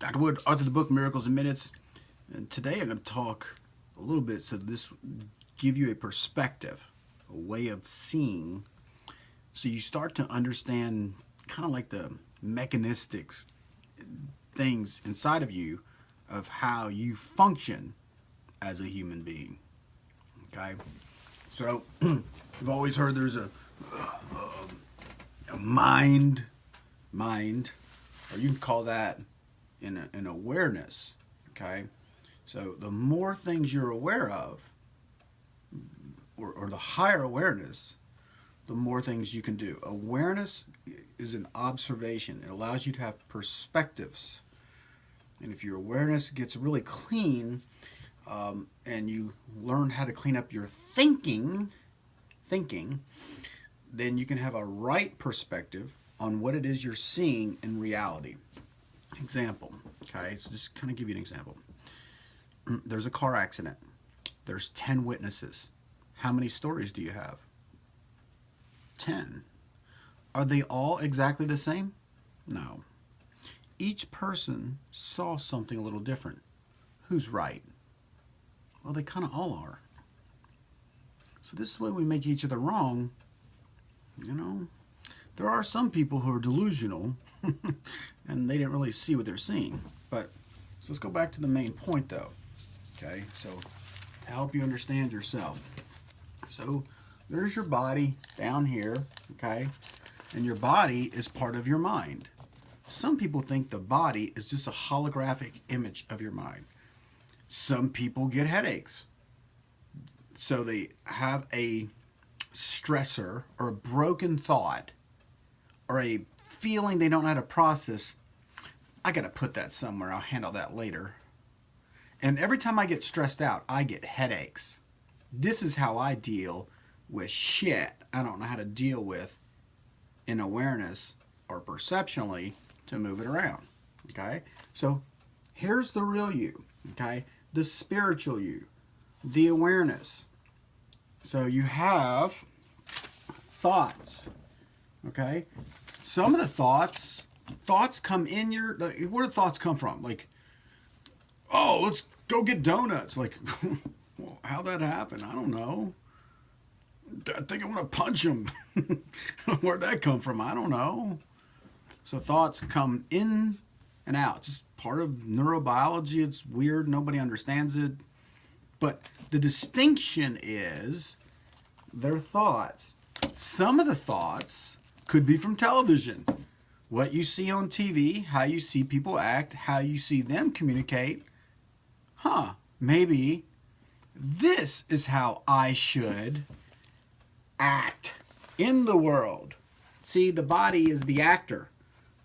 Dr. Wood, author of the book Miracles in Minutes. And today I'm going to talk a little bit so this give you a perspective, a way of seeing, so you start to understand kind of like the mechanistic things inside of you of how you function as a human being. Okay? So, you've always heard there's a mind, or you can call that an awareness. Okay? So the more things you're aware of, or the higher awareness, the more things you can do. Awareness is an observation. It allows you to have perspectives. And if your awareness gets really clean, and you learn how to clean up your thinking, then you can have a right perspective on what it is you're seeing in reality. Example, okay, so just kind of give you an example. There's a car accident. There's 10 witnesses. How many stories do you have? 10. Are they all exactly the same? No. Each person saw something a little different. Who's right? Well, they kind of all are. So this is why we make each other wrong. You know, there are some people who are delusional and they didn't really see what they're seeing. But so let's go back to the main point though. Okay, so to help you understand yourself. So there's your body down here, okay? And your body is part of your mind. Some people think the body is just a holographic image of your mind. Some people get headaches. So they have a stressor or a broken thought or a feeling they don't know how to process. I got to put that somewhere. I'll handle that later. And every time I get stressed out, I get headaches. This is how I deal with shit I don't know how to deal with in awareness or perceptionally to move it around. Okay? So here's the real you. Okay? The spiritual you. The awareness. So you have thoughts. Okay? Some of the thoughts come in your... Where do thoughts come from? Like, oh, let's go get donuts. Like, well, how'd that happen? I don't know. I think I want to punch him. Where'd that come from? I don't know. So thoughts come in and out. Just part of neurobiology. It's weird. Nobody understands it. But the distinction is they're thoughts. Some of the thoughts could be from television. What you see on TV, how you see people act, how you see them communicate. Maybe this is how I should act in the world. See, the body is the actor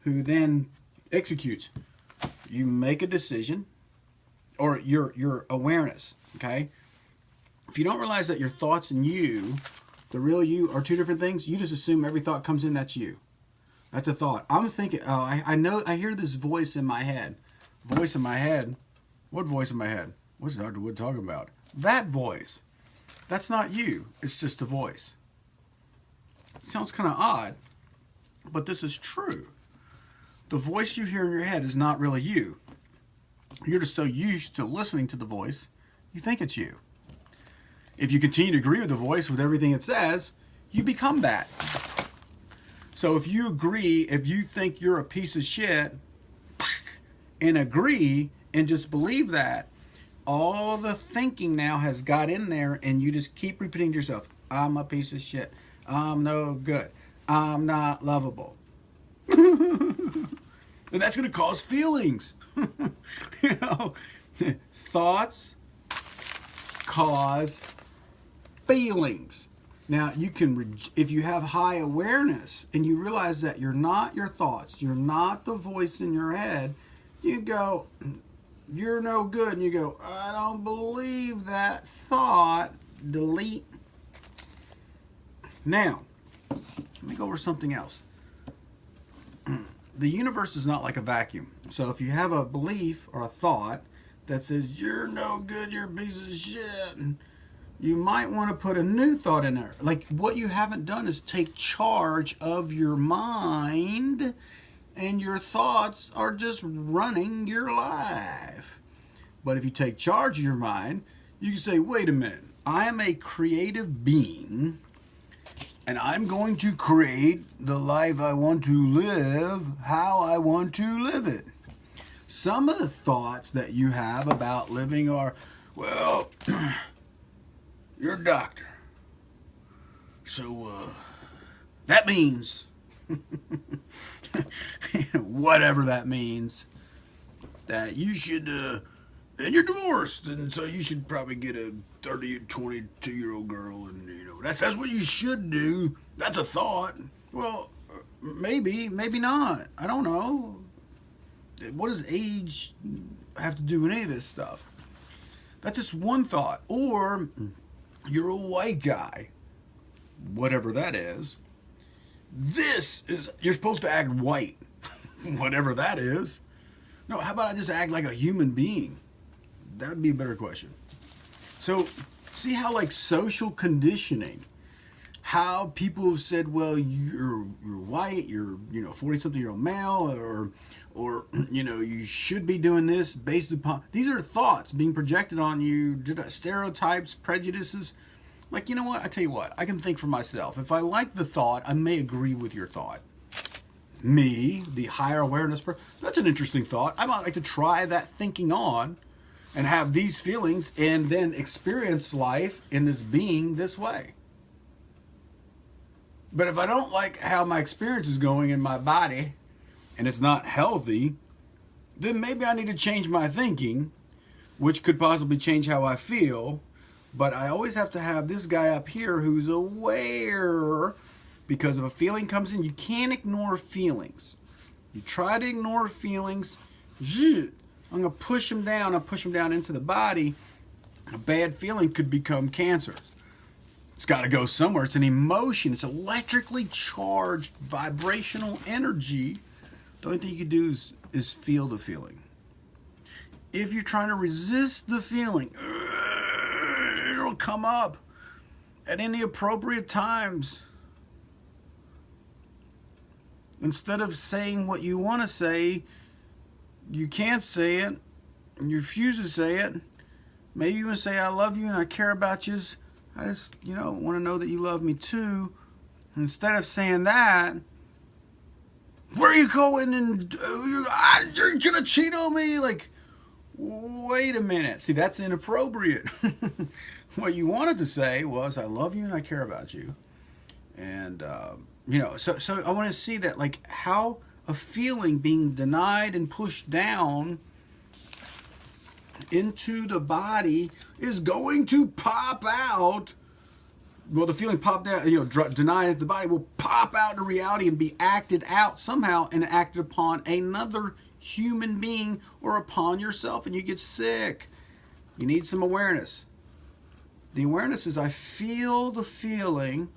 who then executes. You make a decision, or your awareness, okay? If you don't realize that your thoughts and you, the real you, are two different things, you just assume every thought comes in, that's you. That's a thought. I'm thinking, I know, I hear this voice in my head. Voice in my head? What voice in my head? What's Dr. Wood talking about? That voice. That's not you. It's just a voice. It sounds kind of odd, but this is true. The voice you hear in your head is not really you. You're just so used to listening to the voice, you think it's you. If you continue to agree with the voice with everything it says, you become that. So if you agree, if you think you're a piece of shit, and agree and just believe that, all the thinking now has got in there and you just keep repeating to yourself, I'm a piece of shit. I'm no good. I'm not lovable. And that's going to cause feelings. You know, thoughts cause feelings. Now, you can, if you have high awareness and you realize that you're not your thoughts, you're not the voice in your head, you go, you're no good. And you go, I don't believe that thought. Delete. Now, let me go over something else. The universe is not like a vacuum. So if you have a belief or a thought that says, you're no good, you're a piece of shit, you might want to put a new thought in there. Like, what you haven't done is take charge of your mind and your thoughts are just running your life. But if you take charge of your mind, you can say, wait a minute, I am a creative being, and I'm going to create the life I want to live, how I want to live it. Some of the thoughts that you have about living are, well, you're a doctor, so that means, whatever that means, that you should, and you're divorced, and so you should probably get a 22-year-old girl, and that's what you should do. That's a thought. Well, maybe not. I don't know. What does age have to do with any of this stuff? That's just one thought. Or you're a white guy, whatever that is. You're supposed to act white, whatever that is. No, how about I just act like a human being? That would be a better question. So, see how like social conditioning, how people have said, well, you're white, you're 40-something-year-old male, or you should be doing this based upon, these are thoughts being projected on you, stereotypes, prejudices. Like, you know what? I tell you what, I can think for myself. If I like the thought, I may agree with your thought. Me, the higher awareness person, that's an interesting thought. I might like to try that thinking on and have these feelings and then experience life in this being this way. But if I don't like how my experience is going in my body and it's not healthy, then maybe I need to change my thinking, which could possibly change how I feel. But I always have to have this guy up here who's aware, because if a feeling comes in, you can't ignore feelings. You try to ignore feelings, I'm going to push them down. I'll push them down into the body. A bad feeling could become cancer. It's got to go somewhere. It's an emotion. It's electrically charged vibrational energy. The only thing you can do is feel the feeling. If you're trying to resist the feeling, it'll come up at any appropriate times. Instead of saying what you want to say, you can't say it, and you refuse to say it. Maybe you want to say, I love you and I care about you. I just, want to know that you love me too. Instead of saying that, where are you going? And you're going to cheat on me? Like, wait a minute. See, that's inappropriate. What you wanted to say was, I love you and I care about you. And, so I want to see that, like, how a feeling being denied and pushed down into the body is going to pop out. Well, the feeling popped out, denied at the body will pop out into reality and be acted out somehow and acted upon another human being or upon yourself, and you get sick. You need some awareness. The awareness is, I feel the feeling,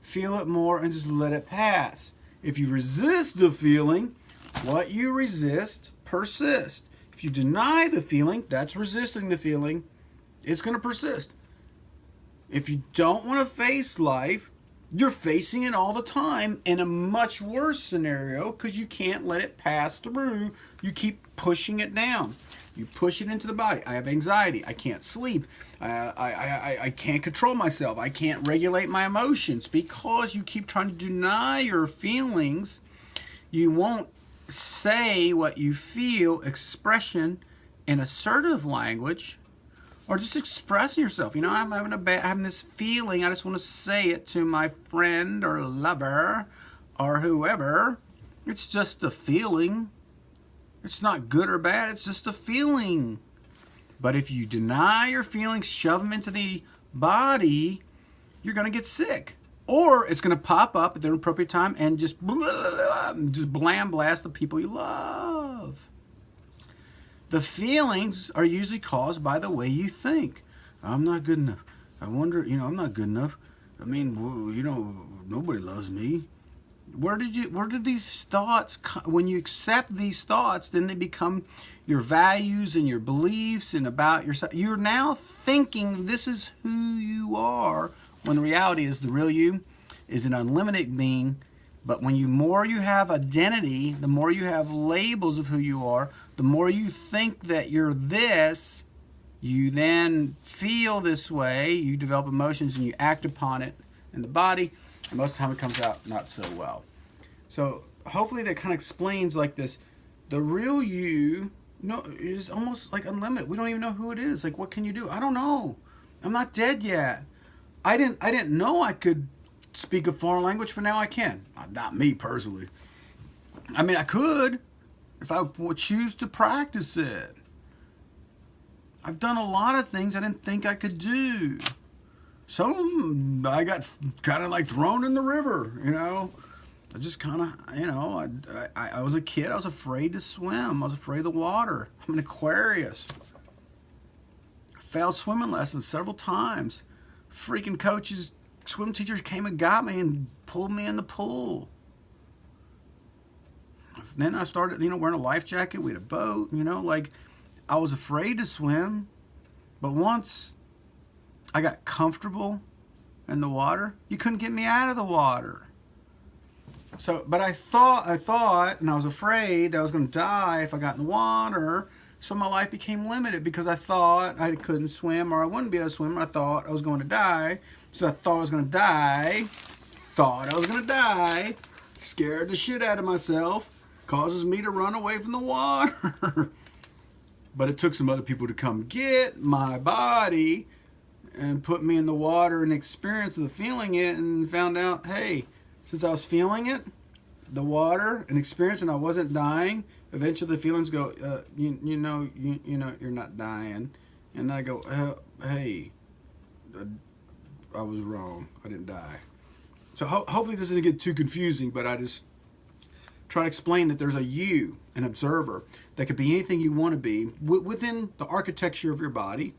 feel it more, and just let it pass. If you resist the feeling, what you resist persists. If you deny the feeling, that's resisting the feeling. It's going to persist. If you don't want to face life, you're facing it all the time in a much worse scenario because you can't let it pass through. You keep pushing it down. You push it into the body. I have anxiety. I can't sleep. I can't control myself. I can't regulate my emotions because you keep trying to deny your feelings. You won't say what you feel, expression in assertive language, or just expressing yourself. I'm having this feeling. I just want to say it to my friend or lover or whoever. It's just a feeling. It's not good or bad. It's just a feeling. But if you deny your feelings, shove them into the body, you're going to get sick. Or it's going to pop up at the appropriate time and just blam blast the people you love. The feelings are usually caused by the way you think. I'm not good enough. I wonder, I'm not good enough. I mean, nobody loves me. Where did these thoughts come? When you accept these thoughts, then they become your values and your beliefs and about yourself. You're now thinking this is who you are, when the reality is the real you is an unlimited being But when you more you have identity, the more you have labels of who you are, the more you think that you're this, you then feel this way, you develop emotions and you act upon it in the body, and most of the time it comes out not so well. So hopefully that kind of explains like this. The real you is almost like unlimited. We don't even know who it is. Like, what can you do? I don't know. I'm not dead yet. I didn't know I could speak a foreign language, but now I can. Not me personally. I mean, I could if I would choose to practice it. I've done a lot of things I didn't think I could do. Some I got kind of like thrown in the river, you know. I just kind of, you know, I was a kid. I was afraid to swim. I was afraid of the water. I'm an Aquarius. I failed swimming lessons several times. Freaking coaches, swim teachers came and got me and pulled me in the pool. Then I started, you know, wearing a life jacket. We had a boat, you know, like I was afraid to swim. But once I got comfortable in the water, you couldn't get me out of the water. So, but I thought, and I was afraid that I was going to die if I got in the water. So my life became limited because I thought I couldn't swim or I wouldn't be able to swim. I thought I was going to die. So I thought I was going to die. Scared the shit out of myself. Causes me to run away from the water. But it took some other people to come get my body and put me in the water and experience the feeling it, and found out, hey, since I was feeling it, the water and experience, and I wasn't dying, eventually the feelings go, you know, you're not dying. And then I go, hey, I was wrong. I didn't die. So hopefully this doesn't get too confusing, but I just try to explain that there's a you, an observer, that could be anything you want to be within the architecture of your body.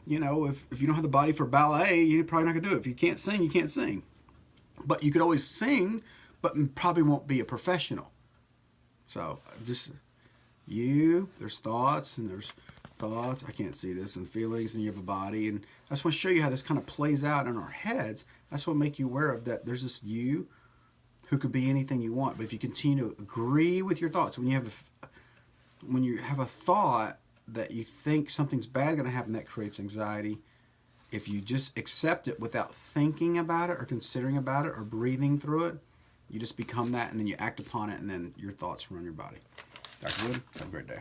You know, if you don't have the body for ballet, you're probably not going to do it. If you can't sing, you can't sing. But you could always sing, but probably won't be a professional. So just there's thoughts and there's thoughts. I can't see this, and feelings, and you have a body. And I just want to show you how this kind of plays out in our heads. I just want to make you aware of that. There's this you who could be anything you want. But if you continue to agree with your thoughts, when you have a thought that you think something's bad going to happen, that creates anxiety. If you just accept it without thinking about it or considering about it or breathing through it, you just become that, and then you act upon it, and then your thoughts run your body. Dr. Wood, have a great day.